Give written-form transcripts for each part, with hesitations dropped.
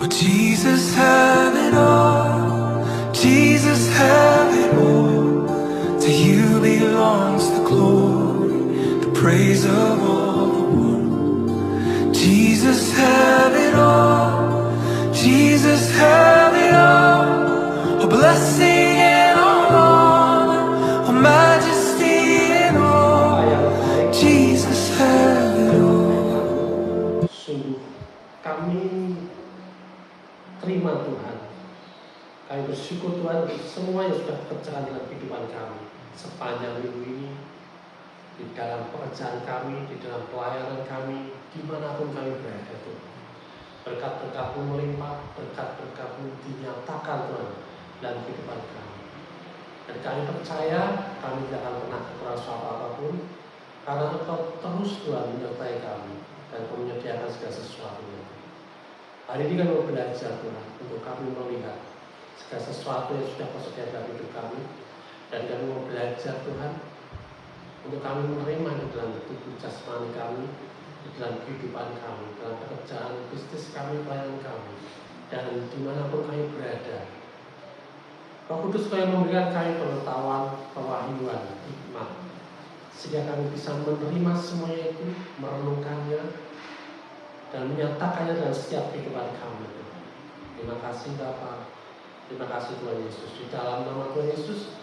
Jesus, have it all. Jesus, have it all. To you belongs the glory, the praise of all the world. Jesus, have it all. Jesus, have it all. Oh, blessing and all honor, oh, majesty and all. Jesus, have it all. Sungguh kami terima Tuhan. Kami bersyukur Tuhan untuk semua yang sudah berjalan dalam kehidupan kami sepanjang minggu ini, di dalam pekerjaan kami, di dalam pelayanan kami, dimanapun kami berada Tuhan. Berkat-berkat-Mu melimpah, berkat-berkat-Mu dinyatakan Tuhan dalam kehidupan kami. Dan kami percaya kami tidak akan pernah kekurangan suatu apapun, karena Engkau terus Tuhan menyertai kami dan menyediakan segala sesuatunya. Hari ini kami mau belajar Tuhan untuk kami melihat segala sesuatu yang sudah Kau sediakan dalam hidup kami, dan kami mau belajar Tuhan untuk kami menerima di dalam tubuh jasmani kami, di dalam kehidupan kami, dalam pekerjaan bisnis kami, pelayanan kami, dan dimanapun kami berada. Roh Kudus Kau yang memberikan kami pengetahuan, pewahyuan, hikmat, sehingga kami bisa menerima semuanya itu, merenungkannya, dan menyatakannya dalam setiap kehidupan kami. Terima kasih Bapa, terima kasih Tuhan Yesus. Di dalam nama Tuhan Yesus,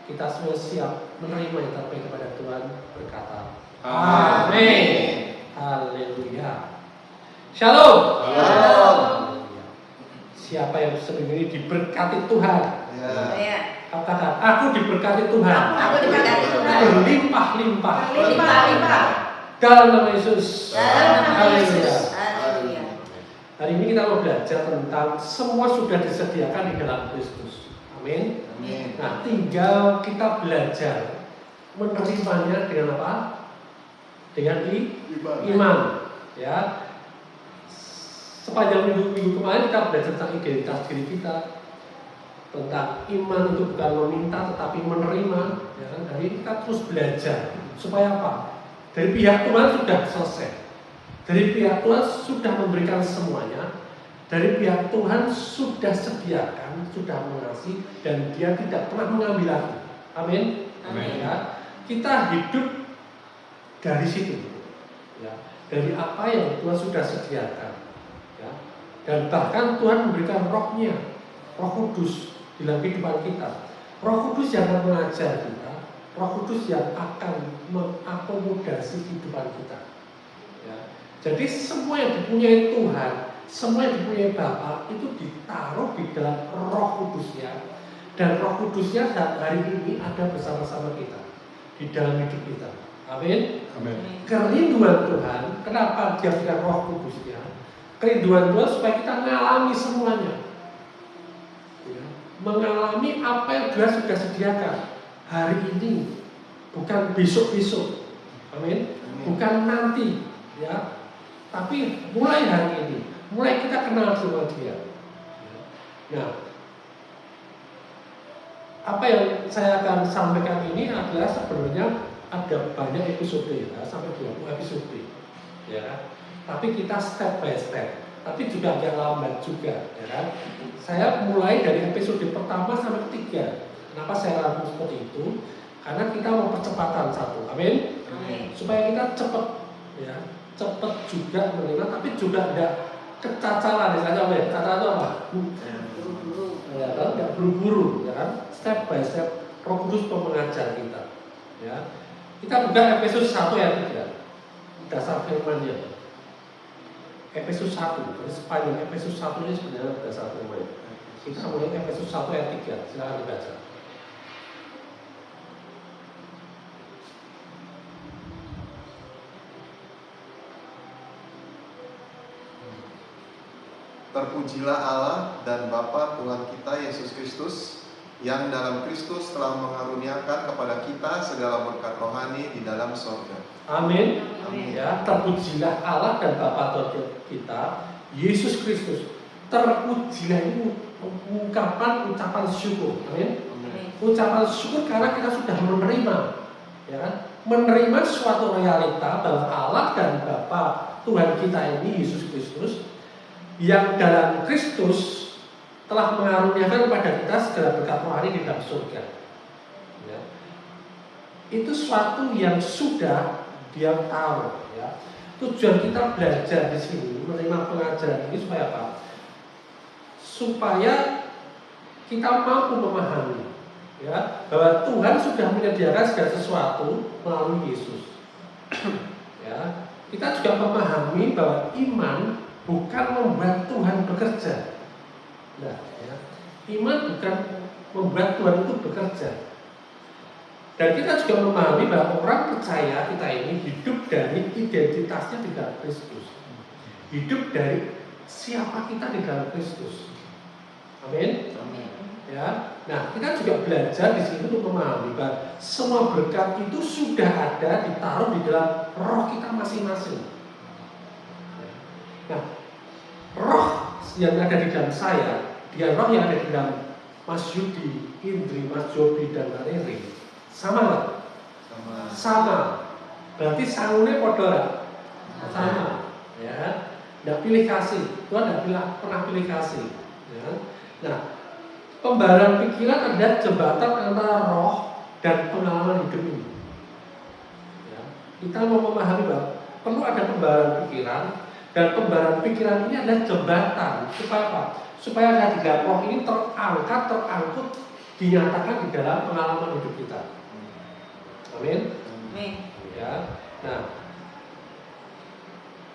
kita semua siap menerima yang terbaik kepada Tuhan, berkata Amin. Haleluya. Shalom. Shalom. Siapa yang seminggu ini diberkati Tuhan? Ya. Katakan, aku diberkati Tuhan. Aku diberkati Tuhan. Berlimpah-limpah. Limpah-limpah. Dalam nama Yesus. Dalam nama Haleluya. Yesus. Haleluya. Hari ini kita mau belajar tentang semua sudah disediakan di dalam Kristus. Amin. Amin. Nah, tinggal kita belajar menerimanya dengan apa? Dengan iman. Ya. Sepanjang minggu kemarin kita belajar tentang identitas diri kita, tentang iman itu bukan meminta tetapi menerima. Ya kan? Hari ini kita terus belajar supaya apa? Dari pihak Tuhan sudah selesai. Dari pihak Tuhan sudah memberikan semuanya. Dari pihak Tuhan sudah sediakan, sudah mengasihi, dan Dia tidak pernah mengambil lagi. Amin. Amin. Ya, kita hidup dari situ. Ya, dari apa yang Tuhan sudah sediakan. Ya, dan bahkan Tuhan memberikan Roh-Nya, Roh Kudus di dalam kehidupan kita. Roh Kudus yang akan mengajar kita. Roh Kudus yang akan mengakomodasi kehidupan kita. Ya. Jadi semua yang dipunyai Tuhan, semua yang dipunyai Bapa itu ditaruh di dalam Roh Kudusnya, dan Roh Kudusnya hari ini ada bersama-sama kita di dalam hidup kita. Amin. Amin. Kerinduan Tuhan, kenapa Dia berikan Roh Kudusnya? Kerinduan Tuhan supaya kita mengalami semuanya, ya. Mengalami apa yang Dia sudah sediakan hari ini, bukan besok-besok. Amin. Bukan nanti, ya. Tapi mulai hari ini, mulai kita kenal sama Dia. Nah, apa yang saya akan sampaikan ini adalah sebenarnya ada banyak episode ya, sampai 20 episode, ya. Tapi kita step by step, tapi juga agak lambat juga, ya kan. Saya mulai dari episode pertama sampai ketiga. Kenapa saya lakukan seperti itu? Karena kita mau percepatan satu, amin. Amin. Supaya kita cepat, ya, cepat juga menerima, tapi juga ada kecacalan. Misalnya apa ya? Kecacalan itu apa? Buru-buru. Ya kan, nggak buru-buru, ya kan. Step by step, Roh Kudus mengajar kita, ya. Kita buka Efesus 1 ayat 3, dasar firman-Nya. Efesus 1, sepanjang Efesus 1 ini sebenarnya dasar firman. Kita mulai Efesus 1 ayat 3, silakan dibaca. Terpujilah Allah dan Bapa Tuhan kita Yesus Kristus, yang dalam Kristus telah mengaruniakan kepada kita segala berkat rohani di dalam surga. Amin. Amin. Ya, terpujilah Allah dan Bapa Tuhan kita Yesus Kristus. Terpujilah ini ucapan syukur. Amin. Ucapan syukur karena kita sudah menerima, ya kan? Menerima suatu realita bahwa Allah dan Bapa Tuhan kita ini Yesus Kristus yang dalam Kristus telah mengaruniakan kepada kita segala berkat rohani di dalam surga. Ya. Itu suatu yang sudah Dia tahu. Ya. Tujuan kita belajar di sini, menerima pengajaran ini supaya apa? Supaya kita mampu memahami, ya, bahwa Tuhan sudah menyediakan segala sesuatu melalui Yesus. Ya, kita juga memahami bahwa iman bukan membuat Tuhan bekerja. Nah, ya, iman bukan membuat Tuhan itu bekerja. Dan kita juga memahami bahwa orang percaya kita ini hidup dari identitasnya di dalam Kristus. Hidup dari siapa kita di dalam Kristus. Amin. Ya. Nah, kita juga belajar di sini untuk memahami bahwa semua berkat itu sudah ada ditaruh di dalam roh kita masing-masing. Nah, roh yang ada di dalam saya, dia roh yang ada di dalam Mas Yudi, Indri, Mas Jobi, dan Mbak Riri. Sama nggak? Sama. Berarti sangune podora. Sama. Ya. Nggak pilih kasih. Tuhan nggak pernah pilih kasih. Ya. Nah, pembaharan pikiran adalah jembatan antara roh dan pengalaman hidup ini. Ya. Kita mau memahami bahwa perlu ada pembaharan pikiran, dan pembaharan pikiran ini adalah jembatan supaya apa? Supaya ada di dalam roh ini terangkut, dinyatakan di dalam pengalaman hidup kita. Amin. Ya. Nah,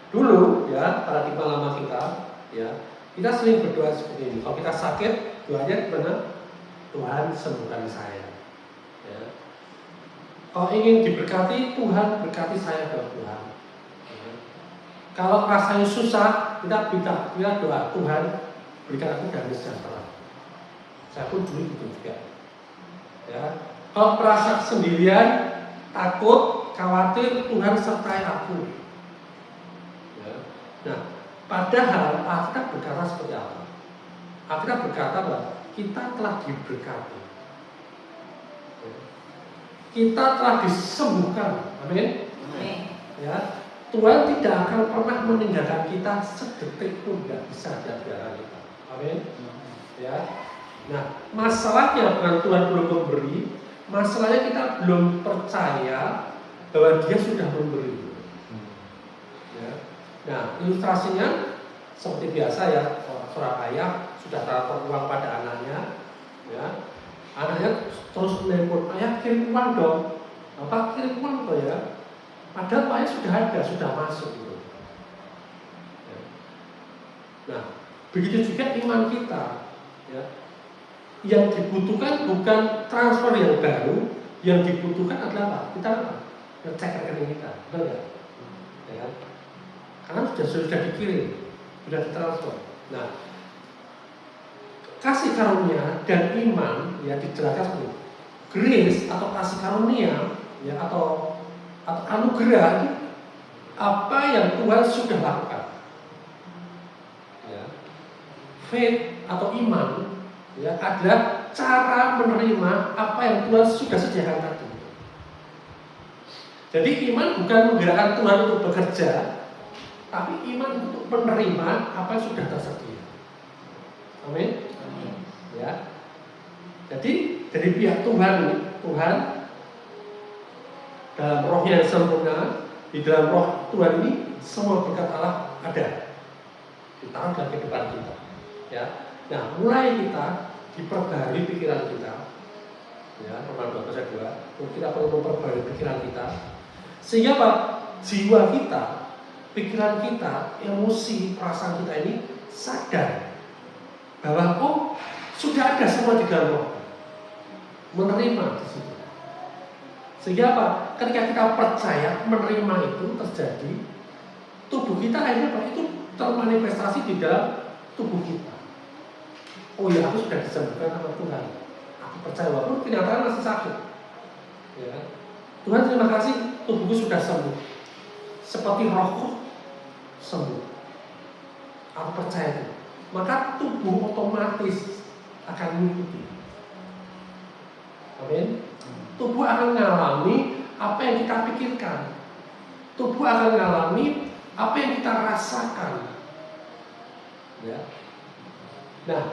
dulu ya paradigma lama kita, ya, kita sering berdoa seperti ini. Kalau kita sakit, doanya gimana? Tuhan sembuhkan saya. Ya. Kalau ingin diberkati, Tuhan berkati saya ke Tuhan. Ya. Kalau rasanya susah, kita doa, Tuhan berikan aku damai sejahtera. Saya pun dulu gitu juga. Ya. Kalau merasa sendirian, takut, khawatir, Tuhan sertai aku. Ya. Nah, padahal Alkitab berkata seperti apa? Alkitab berkata bahwa kita telah diberkati, kita telah disembuhkan. Amin. Ya, Tuhan tidak akan pernah meninggalkan kita sedetik pun, tidak bisa di antara kita. Amin. Ya. Nah, masalahnya bukan Tuhan belum memberi, masalahnya kita belum percaya bahwa Dia sudah memberi. Ya. Nah, ilustrasinya seperti biasa ya, seorang ayah sudah transfer uang pada anaknya, ya, anaknya terus menelpon, ayah kirim uang dong, apa kirim uang kok ya, padahal ayah sudah ada, sudah masuk gitu. Ya. Nah, begitu juga iman kita, ya, yang dibutuhkan bukan transfer yang baru, yang dibutuhkan adalah apa? Kita apa? Ngecek rekening kita, benar nggak? Ya, karena sudah dikirim, sudah ditransfer. Nah, kasih karunia dan iman ya dijelaskan seperti itu. Grace atau kasih karunia ya atau anugerah apa yang Tuhan sudah lakukan. Ya. Faith atau iman ya adalah cara menerima apa yang Tuhan sudah sediakan tadi. Jadi iman bukan menggerakkan Tuhan untuk bekerja, tapi iman untuk menerima apa yang sudah tersedia. Amin. Ya. Jadi dari pihak Tuhan dalam rohnya yang sempurna, di dalam roh Tuhan ini semua berkat Allah ada ditaruh dalam kehidupan kita. Ya. Nah, mulai kita diperbarui pikiran kita. Ya, Romawi 12:2. Kita perlu memperbarui pikiran kita. Sehingga Pak, jiwa kita, pikiran kita, emosi, perasaan kita ini sadar bahwa sudah ada semua di dalam roh, menerima di situ. Sehingga apa? Ketika kita percaya menerima itu terjadi, tubuh kita akhirnya Pak, itu termanifestasi di dalam tubuh kita. Oh ya, aku sudah disembuhkan sama Tuhan. Aku percaya walaupun kenyataan masih sakit. Ya. Tuhan terima kasih, tubuhku sudah sembuh. Seperti rohku sembuh. Aku percaya itu. Maka tubuh otomatis akan mengikuti. Amin. Tubuh akan mengalami apa yang kita pikirkan. Tubuh akan mengalami apa yang kita rasakan. Ya. Nah,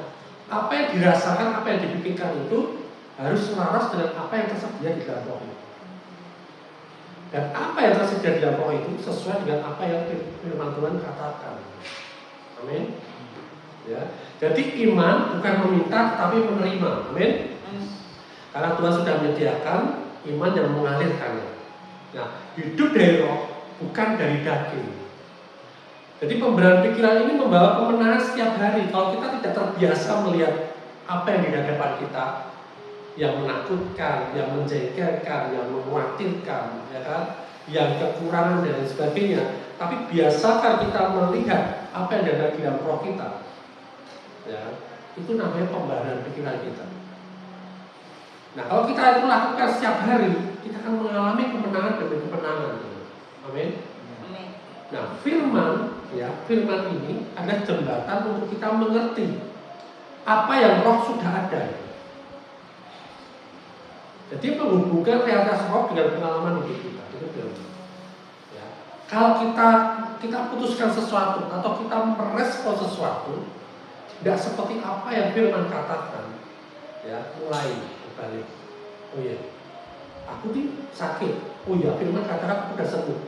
apa yang dirasakan, apa yang dipikirkan itu harus selaras dengan apa yang tersedia di dalam roh itu. Dan apa yang tersedia di dalam roh itu sesuai dengan apa yang firman Tuhan katakan. Amin. Ya. Jadi iman bukan meminta tapi menerima. Amin. Karena Tuhan sudah menyediakan iman yang mengalirkannya. Nah, hidup dari roh bukan dari daging. Jadi pemberian pikiran ini membawa kemenangan setiap hari. Kalau kita tidak terbiasa melihat apa yang di hadapan kita, yang menakutkan, yang menjengkelkan, yang mengkhawatirkan, ya kan, yang kekurangan dan lain sebagainya. Tapi biasakan kita melihat apa yang ada di dalam roh kita. Ya, itu namanya pembaharuan pikiran kita. Nah, kalau kita itu lakukan setiap hari, kita akan mengalami kemenangan demi kemenangan. Amin. Nah, firman ini adalah jembatan untuk kita mengerti apa yang roh sudah ada. Jadi menghubungkan realitas roh dengan pengalaman hidup kita. Itu firman. Ya. Kalau kita putuskan sesuatu atau kita merespon sesuatu, tidak seperti apa yang firman katakan, ya, mulai berbalik. Oh iya, aku nih sakit. Oh iya, firman katakan aku sudah sembuh.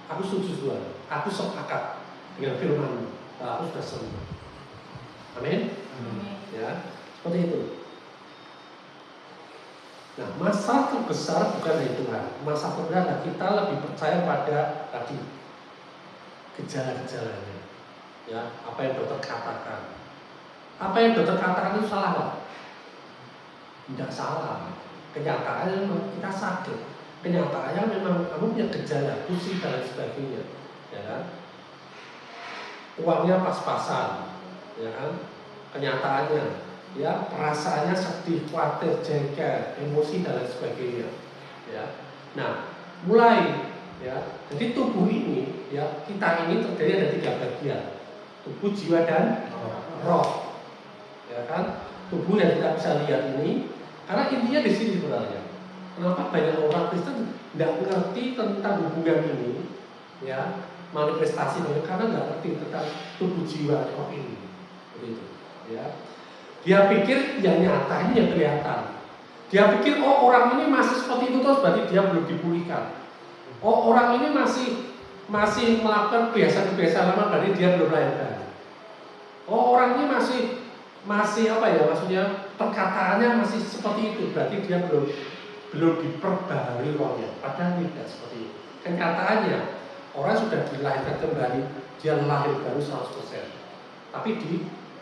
Aku setuju Tuhan. Aku sepakat dengan firman. Aku sudah sembuh. Amin. Ya, seperti itu. Nah, masalah terbesar bukan dari Tuhan. Masalah terbesar adalah kita lebih percaya pada tadi gejala-gejalanya. Ya, apa yang dokter katakan. Apa yang dokter katakan itu salah nggak? Tidak salah. Kenyataannya memang kita sakit. Kenyataannya memang kamu punya gejala, pusing dan lain sebagainya. Ya kan? Uangnya pas-pasan. Ya kan? Kenyataannya, ya, perasaannya sedih, khawatir, jengkel, emosi dan lain sebagainya. Ya. Nah, mulai, ya, jadi tubuh ini, ya, kita ini terdiri ada 3 bagian, tubuh, jiwa dan roh. Ya kan? Tubuh yang kita bisa lihat ini, karena intinya di sini sebenarnya. Kenapa banyak orang Kristen tidak mengerti tentang hubungan ini, ya, manifestasi ini, karena nggak ngerti tentang tubuh jiwa roh ini, begitu. Ya. Dia pikir yang nyata ini yang kelihatan. Dia pikir, oh orang ini masih seperti itu terus, berarti dia belum dipulihkan. Oh orang ini masih melakukan kebiasaan-kebiasaan lama, berarti dia belum lahir. Oh orang ini masih apa ya, maksudnya perkataannya masih seperti itu, berarti dia belum diperbaharui rohnya. Padahal tidak seperti itu. Kenyataannya orang sudah dilahirkan kembali, dia lahir baru 100%. Tapi di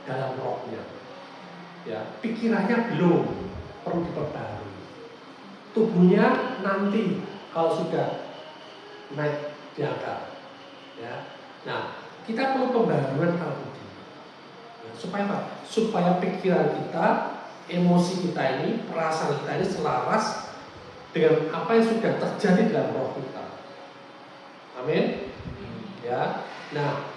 dalam rohnya, ya, pikirannya belum, perlu diperbaharui. Tubuhnya nanti kalau sudah naik diangkat, ya. Nah, kita perlu pembaharuan hal ini. Ya, supaya apa? Supaya pikiran kita, emosi kita ini, perasaan kita ini selaras dengan apa yang sudah terjadi dalam roh kita. Amin. Ya. Nah,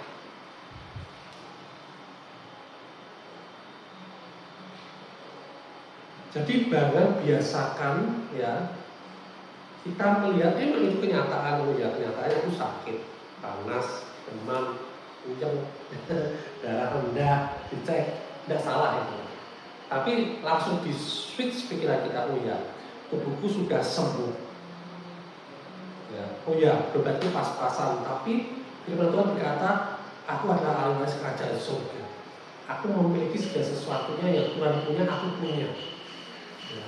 jadi jangan biasakan, ya, kita melihat memang itu kenyataan, ya, kenyataannya aku sakit, panas, demam, kencang, darah rendah, dicek, tidak salah itu. Tapi langsung di switch pikiran kita, oh ya, tubuhku sudah sembuh. Ya, oh ya, bebanku pas-pasan, tapi firman Tuhan berkata, aku adalah ahli waris kerajaan surga. Aku memiliki segala sesuatunya yang Tuhan punya, aku punya. Ya.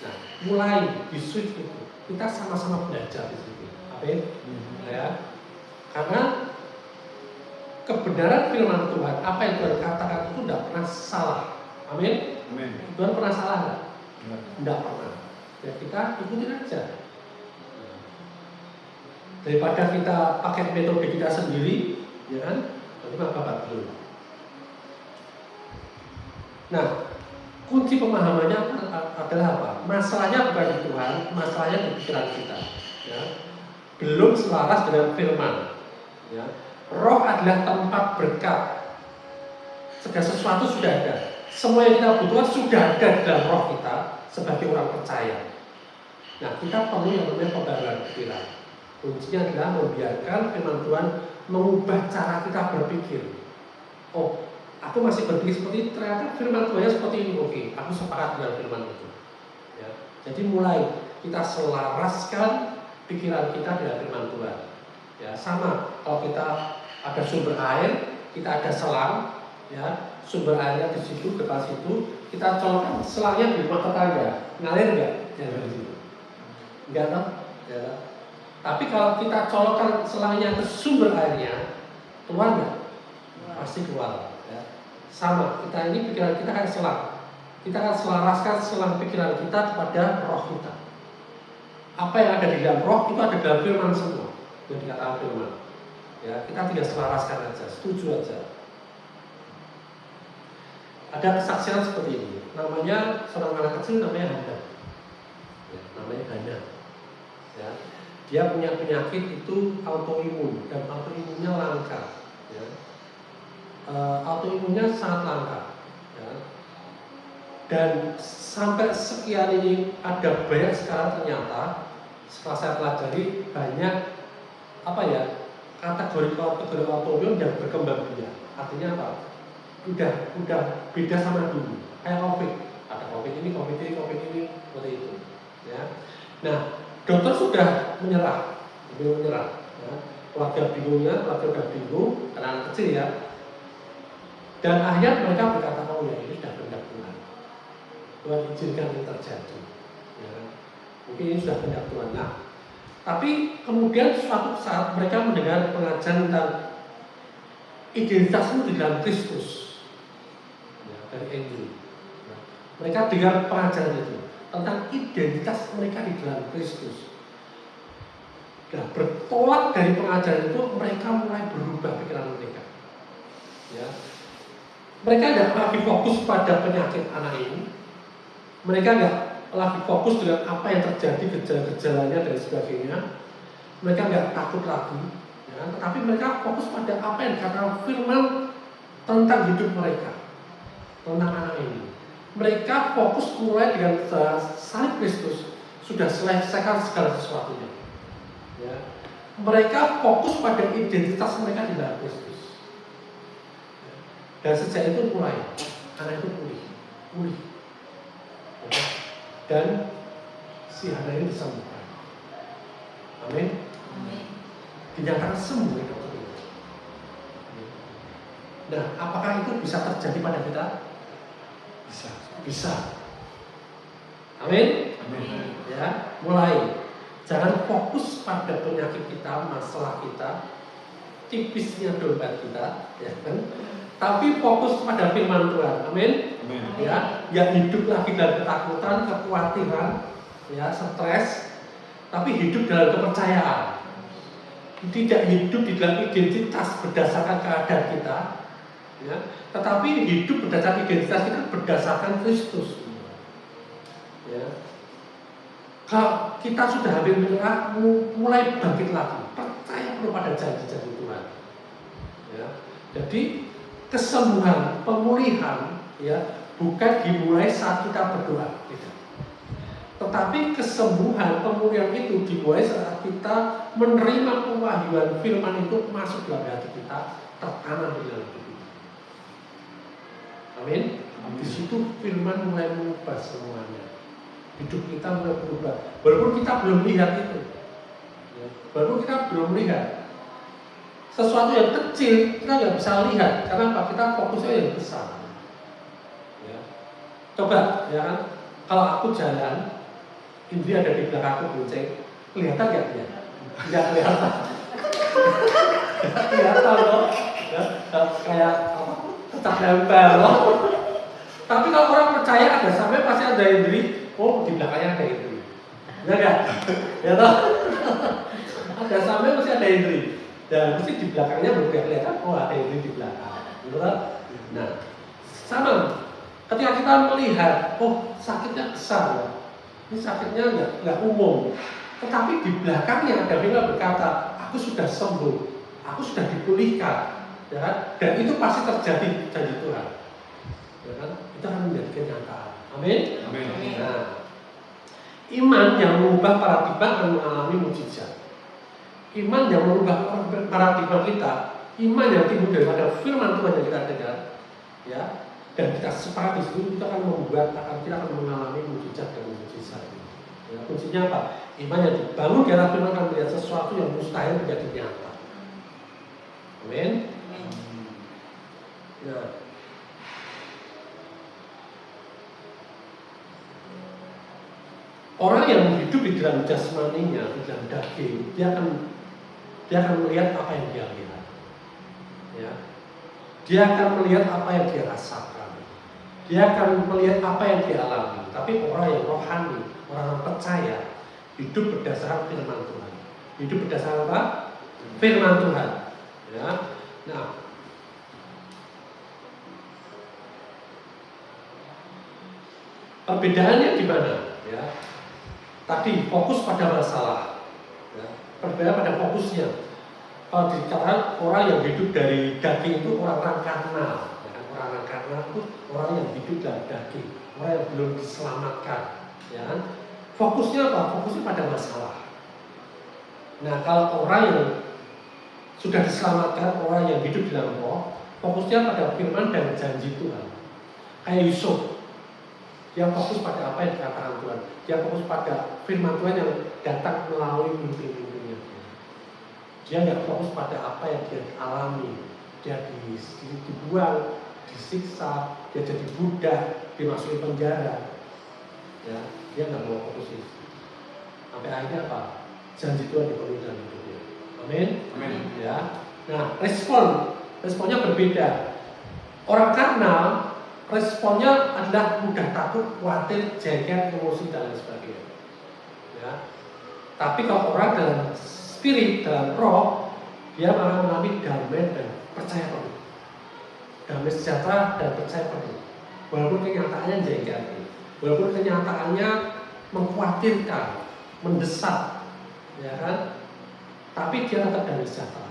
Nah, mulai di switch itu, kita sama-sama belajar di situ. Amin. Ya. Karena kebenaran firman Tuhan, apa yang Tuhan katakan itu tidak pernah salah. Amin. Tuhan pernah salah nggak? Tidak pernah. Ya, kita ikutin aja. Daripada kita pakai metode kita sendiri, ya kan? Nanti apa dulu. Nah, kunci pemahamannya adalah apa? Masalahnya bukan di Tuhan, masalahnya di pikiran kita. Ya. Belum selaras dengan firman. Ya. Roh adalah tempat berkat. Segala sesuatu sudah ada. Semua yang kita butuhkan sudah ada dalam roh kita sebagai orang percaya. Nah, kita perlu yang namanya pembaharuan pikiran. Kuncinya adalah membiarkan firman Tuhan mengubah cara kita berpikir. Oh, aku masih berpikir seperti itu, ternyata firman Tuhan seperti ini, oke, aku sepakat dengan firman itu. Ya. Jadi mulai kita selaraskan pikiran kita dengan firman Tuhan. Ya, sama kalau kita ada sumber air, kita ada selang, ya, sumber airnya di situ, depan situ, kita colokkan selangnya di rumah tetangga, ngalir nggak? Ya, enggak toh? Ya. Tapi kalau kita colokkan selangnya ke sumber airnya, keluar nggak? Pasti keluar. Ya. Sama, kita ini pikiran kita kan selang. Kita akan selaraskan selang pikiran kita kepada roh kita. Apa yang ada di dalam roh itu ada dalam firman semua. Yang dikatakan firman. Ya, kita tidak selaraskan aja, setuju aja. Ada kesaksian seperti ini. Namanya seorang anak kecil namanya Hana. Ya, namanya Hana. Ya. Dia punya penyakit itu autoimun dan autoimunnya langka. Ya. Autoimunnya sangat langka. Ya. Dan sampai sekian ini ada banyak sekarang ternyata setelah saya pelajari banyak kategori autoimun yang berkembang biak. Artinya apa? Udah beda sama dulu. Kayak COVID, ada COVID ini, seperti itu. Ya. Nah, dokter sudah menyerah. Ya. Keluarga udah bingung, karena anak kecil ya. Dan akhirnya mereka berkata, oh ya ini sudah kehendak Tuhan. Tuhan izinkan ini terjadi. Ya. Mungkin ini sudah kehendak Tuhan. Nah, tapi kemudian suatu saat mereka mendengar pengajaran tentang identitasmu di dalam Kristus, ya, dari Andrew. Ya. Mereka dengar pengajaran itu tentang identitas mereka di dalam Kristus. Nah, bertolak dari pengajaran itu mereka mulai berubah pikiran mereka. Ya. Mereka tidak lagi fokus pada penyakit anak ini. Mereka tidak lagi fokus dengan apa yang terjadi, gejala-gejalanya dan sebagainya. Mereka nggak takut lagi, ya, tetapi mereka fokus pada apa yang dikatakan firman tentang hidup mereka, tentang anak ini. Mereka fokus mulai dengan salib Kristus sudah selesaikan segala sesuatunya. Ya. Mereka fokus pada identitas mereka di dalam Kristus. Ya. Dan sejak itu mulai anak itu pulih. Ya. Dan si Hana ini disembuhkan. Amin. Dinyatakan sembuh itu. Nah, apakah itu bisa terjadi pada kita? Bisa. Amin. Ya, mulai. Jangan fokus pada penyakit kita, masalah kita, tipisnya dompet kita, ya kan? Tapi fokus pada firman Tuhan. Amin. Ya, yang hidup lagi dalam ketakutan, kekhawatiran, ya, stres, tapi hidup dalam kepercayaan. Tidak hidup di dalam identitas berdasarkan keadaan kita, ya, tetapi hidup berdasarkan identitas kita berdasarkan Kristus. Ya. Kalau kita sudah hampir menyerah, mulai bangkit lagi, percaya pada janji-janji Tuhan. Ya. Jadi kesembuhan, pemulihan, ya, bukan dimulai saat kita berdoa, tidak. Tetapi kesembuhan, pemulihan itu dimulai saat kita menerima pewahyuan firman itu masuk dalam hati kita, tertanam di dalam hidup kita. Amin. Di situ firman mulai mengubah semuanya. Hidup kita mulai berubah. Walaupun kita belum lihat itu, ya, walaupun kita belum lihat sesuatu yang kecil, kita nggak bisa lihat karena apa? Kita fokusnya yang besar. Ya. Coba, ya kan? Kalau aku jalan, Indri ada di belakangku bonceng, kelihatan nggak dia? Nggak kelihatan. Nggak kelihatan loh. Ya, kayak kecak nempel loh. Tapi kalau orang percaya ada sampai pasti ada Indri. Oh, di belakangnya ada Indri. Benar nggak? Ya toh? Ada sampai mesti ada Indri. Dan mesti di belakangnya berbeda kelihatan. Oh, ada Indri di belakang. Betul? Nah, sama. Ketika kita melihat, oh sakitnya besar ya. Ini sakitnya nggak umum. Tetapi di belakangnya ada firman berkata, aku sudah sembuh, aku sudah dipulihkan. Ya, dan itu pasti terjadi janji Tuhan. Ya kan? Itu akan menjadi kenyataan. Amin. Nah, iman yang mengubah paradigma akan mengalami mukjizat. Iman yang merubah paradigma kita, iman yang timbul daripada firman Tuhan yang kita dengar, Ya, dan kita sepakat di situ, kita akan mengalami mujizat dan mujizat. Ya, kuncinya apa? Iman yang dibangun di atas firman akan melihat sesuatu yang mustahil menjadi nyata. Amin. Nah, orang yang hidup di dalam jasmaninya, di dalam daging, dia akan melihat apa yang dia lihat. Ya. Dia akan melihat apa yang dia rasakan. Dia akan melihat apa yang dia alami. Tapi orang yang rohani, orang yang percaya, hidup berdasarkan firman Tuhan. Hidup berdasarkan apa? Firman Tuhan. Ya. Nah, perbedaannya di mana? Ya. Tadi fokus pada masalah, ya. Perbedaan pada fokusnya. Kalau dikatakan orang yang hidup dari daging itu orang-orang karnal, ya. Orang-orang karnal itu orang yang hidup dari daging, orang yang belum diselamatkan, ya. Fokusnya apa? Fokusnya pada masalah. Nah, kalau orang yang sudah diselamatkan, orang yang hidup dalam roh, fokusnya pada firman dan janji Tuhan. Kayak Yusuf, dia fokus pada apa yang dikatakan Tuhan. Dia fokus pada firman Tuhan yang datang melalui mimpi-mimpinya. Dia nggak fokus pada apa yang dia alami. Dia dibuang, disiksa, dia jadi budak, dimasuki penjara. Ya, dia nggak mau fokus itu. Sampai akhirnya apa? Janji Tuhan dipenuhi dalam hidupnya. Amin. Amin. Ya. Nah, responnya berbeda. Orang karnal responnya adalah mudah takut, khawatir, jengkel, emosi dan lain sebagainya. Ya. Tapi kalau orang dalam spirit, dalam roh, dia malah mengalami damai dan percaya penuh. Damai sejahtera dan percaya penuh. Walaupun kenyataannya jengkel, walaupun kenyataannya mengkhawatirkan, mendesak, ya kan? Tapi dia tetap damai sejahtera.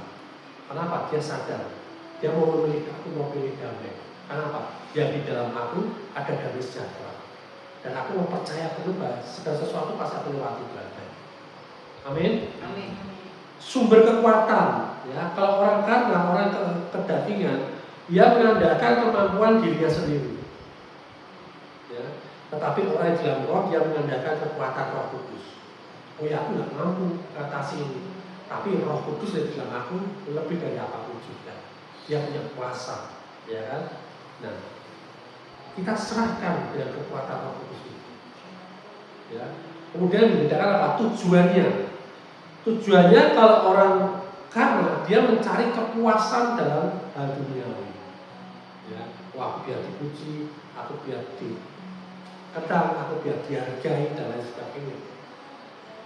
Kenapa? Dia sadar, dia mau memilih, aku mau pilih damai. Kenapa? Yang di dalam aku ada damai sejahtera. Dan aku mau percaya penuh bahwa segala sesuatu pasti akan lewati badai. Amin. Amin. Sumber kekuatan, ya. Kalau orang karena orang kedagingan, dia mengandalkan kemampuan dirinya sendiri. Ya. Tetapi orang yang dalam roh, dia mengandalkan kekuatan Roh Kudus. Oh ya, aku nggak mampu atasi ini. Tapi Roh Kudus di dalam aku lebih dari apapun juga. Dia punya kuasa, ya kan? Nah, kita serahkan dengan kekuatan Roh Kudus itu. Ya. Kemudian membedakan apa? Tujuannya. Tujuannya kalau orang karena dia mencari kepuasan dalam hal duniawi. Ya, wah, biar dipuji, aku biar dikenang, aku biar dihargai dan lain sebagainya.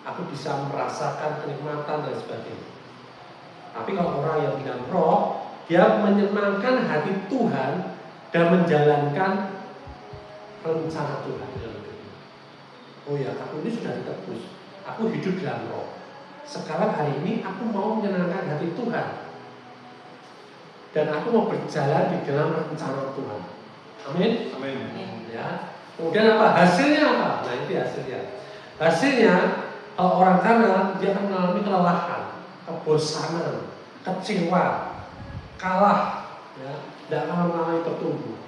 Aku bisa merasakan kenikmatan dan sebagainya. Tapi kalau orang yang dalam roh, dia menyenangkan hati Tuhan dan menjalankan rencana Tuhan dalam hidupnya. Oh ya, aku ini sudah ditebus, aku hidup dalam roh. Sekarang hari ini aku mau menyenangkan hati Tuhan. Dan aku mau berjalan di dalam rencana Tuhan. Amin. Amin. Ya. Kemudian apa? Hasilnya apa? Nah, itu hasilnya. Hasilnya kalau orang kanan dia akan mengalami kelelahan, kebosanan, kecewa, kalah, ya, tidak akan mengalami bertumbuh.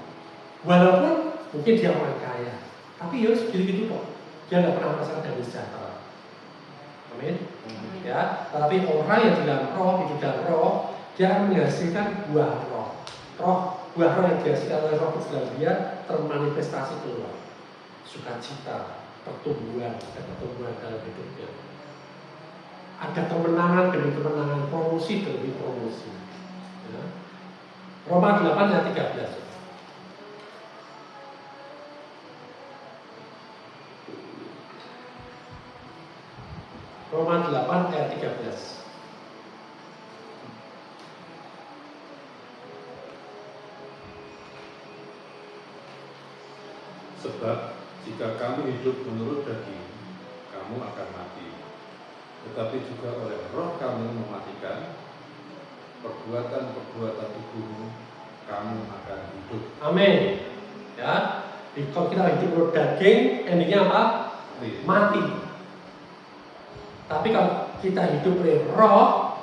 Walaupun mungkin dia orang kaya, tapi ya segitu-gitu kok. Dia nggak pernah merasakan damai sejahtera. Amin. Ya, tapi orang yang dalam roh, hidup dalam roh, dia akan menghasilkan buah roh. Buah roh yang dihasilkan oleh Roh Kudus dalam dia termanifestasi keluar. Sukacita, pertumbuhan dalam hidupnya. Ada kemenangan demi kemenangan, promosi demi promosi. Ya. Roma 8 ayat 13. Roma 8 ayat 13. Sebab jika kamu hidup menurut daging, kamu akan mati. Tetapi juga oleh roh kamu mematikan perbuatan-perbuatan tubuhmu, kamu akan hidup. Amin. Ya, kalau kita hidup menurut daging, endingnya apa? Mati. Tapi kalau kita hidup oleh roh,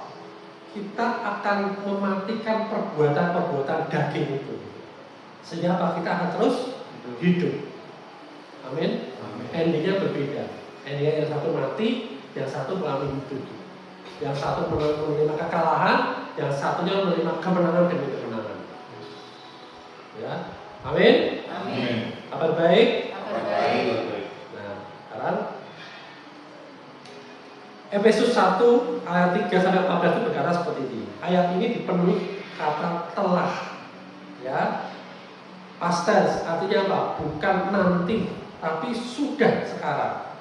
kita akan mematikan perbuatan-perbuatan daging itu. Sehingga apa? Kita akan terus hidup. Amin. Endingnya berbeda. Endingnya yang satu mati, yang satu melalui hidup. Yang satu menerima kekalahan, yang satunya menerima kemenangan demi kemenangan. Ya, amin. Amin. Kabar baik. Kabar baik. Nah, sekarang Efesus 1 ayat 3 sampai 14 itu berkata seperti ini. Ayat ini dipenuhi kata telah. Ya. Past tense artinya apa? Bukan nanti, tapi sudah sekarang.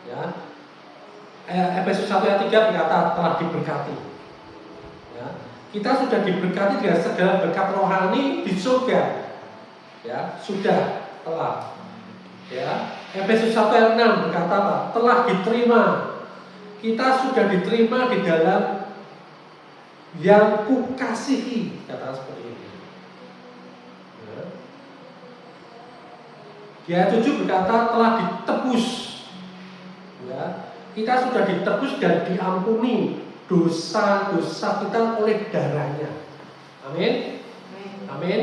Ya. Efesus 1 ayat 3 berkata telah diberkati. Ya. Kita sudah diberkati dengan segala berkat rohani di surga. Ya, sudah telah. Ya. Efesus 1 ayat 6 berkata apa? Telah diterima. Kita sudah diterima di dalam yang kukasihi, kata seperti ini. Ya. Di ayat 7 berkata telah ditebus. Ya. Kita sudah ditebus dan diampuni dosa-dosa kita oleh darahnya. Amin. Amin.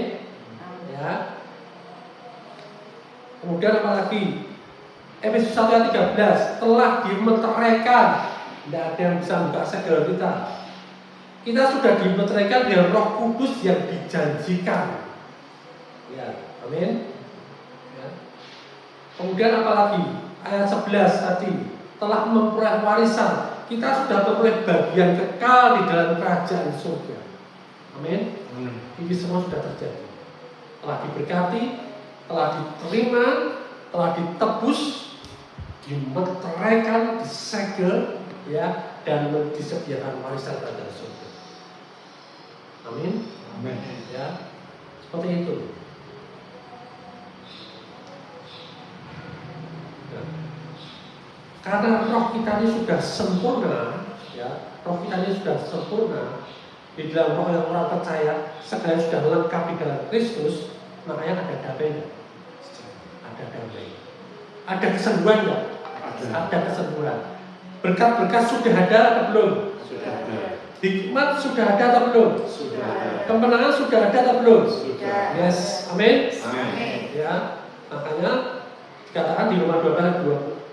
Ya. Kemudian apa lagi? Efesus 1 ayat 13 telah dimeteraikan. Tidak ada yang bisa buka segel kita. Kita sudah dimeteraikan dengan Roh Kudus yang dijanjikan. Ya, amin. Ya. Kemudian apa lagi? Ayat 11 tadi telah memperoleh warisan. Kita sudah memperoleh bagian kekal di dalam kerajaan surga. Amin. Ini semua sudah terjadi. Telah diberkati, telah diterima, telah ditebus, dimeteraikan, disegel, ya, dan disediakan warisan kerajaan surga. Amin. Amin. Ya, seperti itu. Ya. Karena roh kita ini sudah sempurna, ya, roh kita ini sudah sempurna di dalam roh yang orang percaya, segala sudah lengkap di dalam Kristus, makanya ada damai. Ada damai. Ada kesembuhan enggak? Ada kesembuhan. Berkat-berkat sudah ada atau belum? Sudah ada. Hikmat sudah ada atau belum? Sudah ada. Kemenangan sudah ada atau belum? Sudah. Yes, amin. Amin. Ya, makanya dikatakan di Roma 12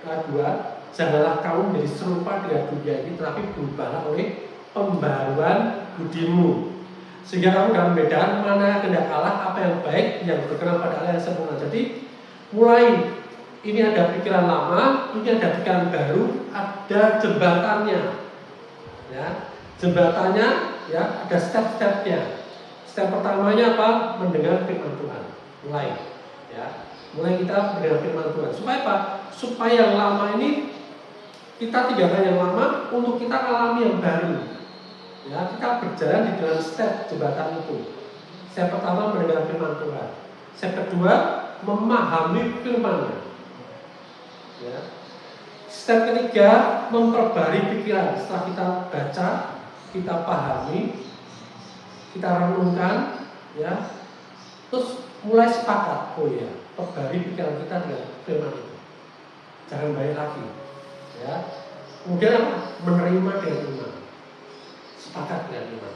ayat 2, janganlah kamu menjadi serupa dengan dunia ini, tetapi berubahlah oleh pembaruan budimu, sehingga kamu dapat membedakan mana kehendak Allah, apa yang baik, yang berkenan pada Allah yang sempurna. Jadi mulai ini ada pikiran lama, ini ada pikiran baru, ada jembatannya. Ya, jembatannya, ya, ada step-stepnya. Step pertamanya apa? Mendengar firman Tuhan. Mulai, ya, mulai kita mendengar firman Tuhan. Supaya apa? Supaya yang lama ini kita tinggalkan yang lama untuk kita alami yang baru. Ya, kita berjalan di dalam step jembatan itu. Step pertama mendengar firman Tuhan. Step kedua memahami firman-Nya. Ya. Step ketiga memperbarui pikiran. Setelah kita baca, kita pahami, kita renungkan, ya, terus mulai sepakat. Oh ya, perbarui pikiran kita dengan firman itu. Jangan balik lagi. Ya. Kemudian apa? Menerima dengan iman. Sepakat dengan iman.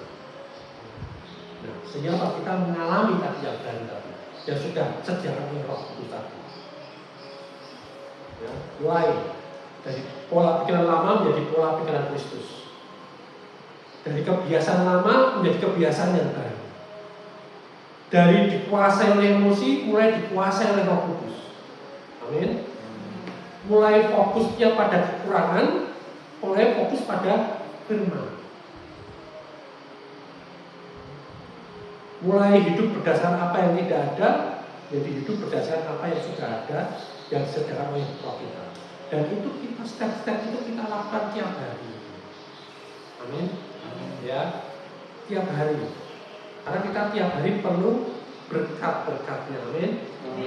Nah, sehingga kita mengalami tadi yang tadi, yang sudah sediakan oleh Roh Kudus tadi. Ya, mulai dari pola pikiran lama menjadi pola pikiran Kristus. Dari kebiasaan lama menjadi kebiasaan yang baru. Dari dikuasai oleh emosi mulai dikuasai oleh Roh Kudus. Amin. Mulai fokusnya pada kekurangan, mulai fokus pada firman. Mulai hidup berdasarkan apa yang tidak ada, jadi hidup berdasarkan apa yang sudah ada, yang disediakan oleh Roh kita. Dan itu kita step-step itu kita lakukan tiap hari. Amin. Ya, tiap hari. Karena kita tiap hari perlu berkat-berkatnya. Amin.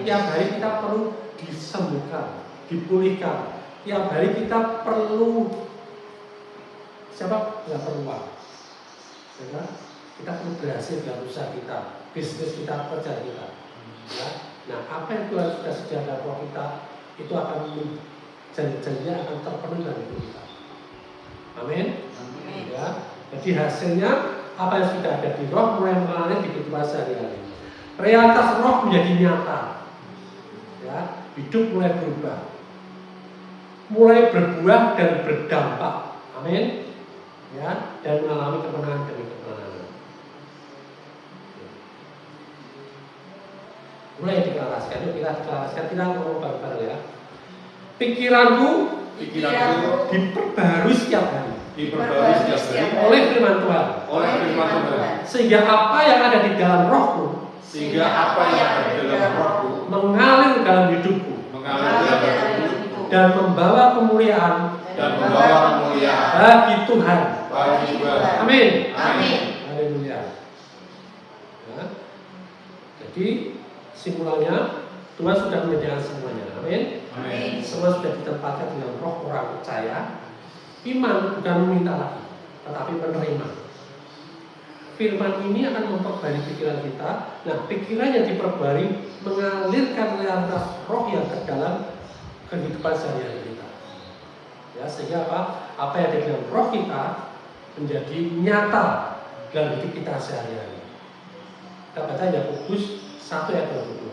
Tiap hari kita perlu disembuhkan, dipulihkan. Tiap hari kita perlu siapa? Nggak perlu uang. Ya, kita perlu berhasil dalam usaha kita, bisnis kita, kerja kita. Ya. Nah, apa yang Tuhan sudah sediakan Roh kita itu akan janji-janjinya akan terpenuhi dalam hidup kita. Amin. Ya. Jadi hasilnya apa yang sudah ada di Roh mulai mengalir di kehidupan sehari-hari. realitas roh menjadi nyata. Ya, hidup mulai berubah, mulai berbuah dan berdampak. Amin. Ya, dan mengalami kemenangan demi kemenangan. Mulai deklarasikan, yuk kita deklarasikan, kita ngomong bareng-bareng ya. Pikiranku diperbarui setiap hari oleh firman Tuhan. Sehingga apa yang ada di dalam rohku mengalir dalam hidupku dan membawa kemuliaan bagi Tuhan. Amin. Haleluya. Ya. Jadi simpulannya, Tuhan sudah menyediakan semuanya. Amin. Semua sudah ditempatkan dengan roh orang percaya. Iman bukan meminta lagi, tetapi menerima. Firman ini akan memperbarui pikiran kita. Nah, pikiran yang diperbarui mengalirkan realitas roh yang terdalam kehidupan sehari-hari kita. Ya, sehingga apa yang ada di dalam roh kita menjadi nyata dalam hidup kita sehari-hari. Kita baca Yakobus 1 ayat 22.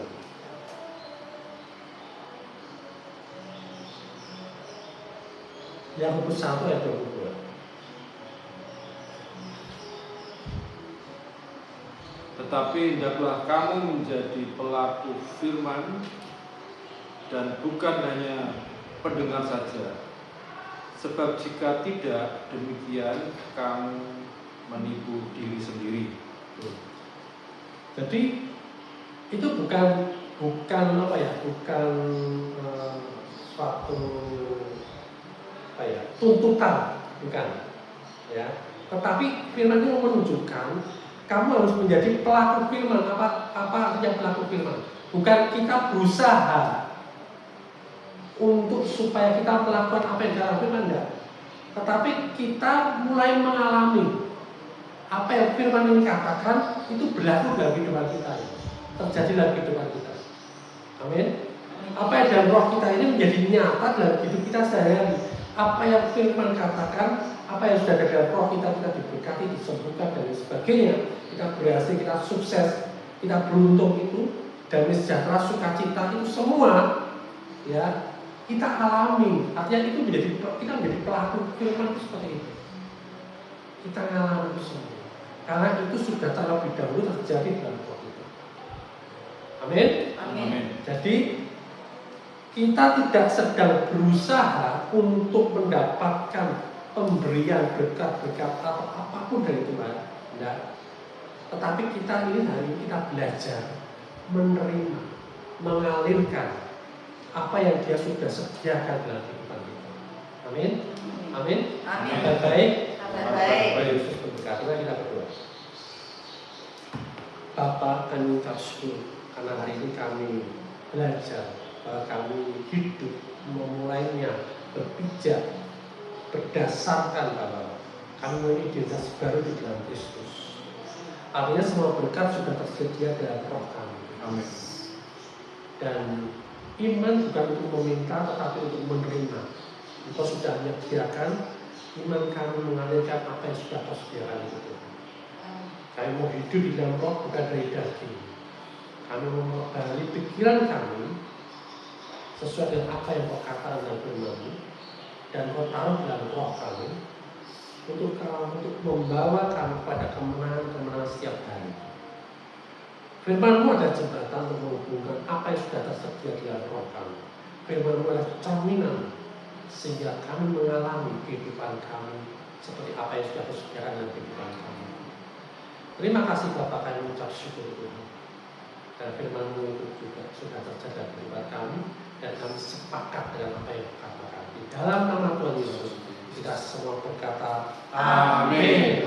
Yakobus 1 ayat 22. Tetapi hendaklah kamu menjadi pelaku firman dan bukan hanya pendengar saja. Sebab jika tidak demikian kamu menipu diri sendiri. Jadi itu bukan suatu tuntutan, bukan, ya. Tetapi firman itu menunjukkan kamu harus menjadi pelaku firman. Apa artinya pelaku firman? Bukan kita berusaha untuk supaya kita melakukan apa yang dalam firman, enggak. Tetapi kita mulai mengalami apa yang firman ini katakan itu berlaku dalam kehidupan kita, terjadi dalam kehidupan kita. Amin. Apa yang dalam roh kita ini menjadi nyata dalam hidup kita sehari-hari. Apa yang firman katakan, apa yang sudah ada dalam roh kita diberkati, disembuhkan dan sebagainya. Kita berhasil, kita sukses, kita beruntung itu, damai sejahtera, sukacita itu semua, ya kita alami. Artinya itu kita menjadi pelaku firman itu seperti itu. Kita mengalami itu semua. Karena itu sudah terlebih dahulu terjadi dalam roh kita. Amin. Jadi kita tidak sedang berusaha untuk mendapatkan pemberian berkat-berkat atau apapun dari Tuhan, tidak. Tetapi kita ini hari ini kita belajar menerima, mengalirkan apa yang Dia sudah sediakan dalam kehidupan kita. Amin. Kabar baik. Yesus berkata, kita berdoa. Bapa, kami mengucap syukur karena hari ini kami belajar bahwa kami hidup memulainya berpijak berdasarkan bahwa kami memiliki identitas baru di dalam Kristus. Artinya semua berkat sudah tersedia dalam roh kami. Amin. Dan iman bukan untuk meminta tetapi untuk menerima. Engkau sudah menyediakan, iman kami mengalirkan apa yang sudah kau sediakan itu. Kami mau hidup di dalam roh bukan dari daging. Kami mau memperbarui pikiran kami sesuai dengan apa yang kau katakan dalam firman-Mu dan kau taruh dalam roh kami untuk membawa kami pada kemenangan-kemenangan setiap hari. Firman-Mu adalah jembatan untuk menghubungkan apa yang sudah tersedia di dalam roh kami. Firman-Mu adalah cerminan sehingga kami mengalami kehidupan kami seperti apa yang sudah tersediakan dalam kehidupan kami. Terima kasih Bapak, kami mengucap syukur Tuhan. Dan firman-Mu itu juga sudah terjadi dalam kehidupan kami dan kami sepakat dengan apa yang katakan. Di dalam nama Tuhan Yesus kita semua berkata Amin.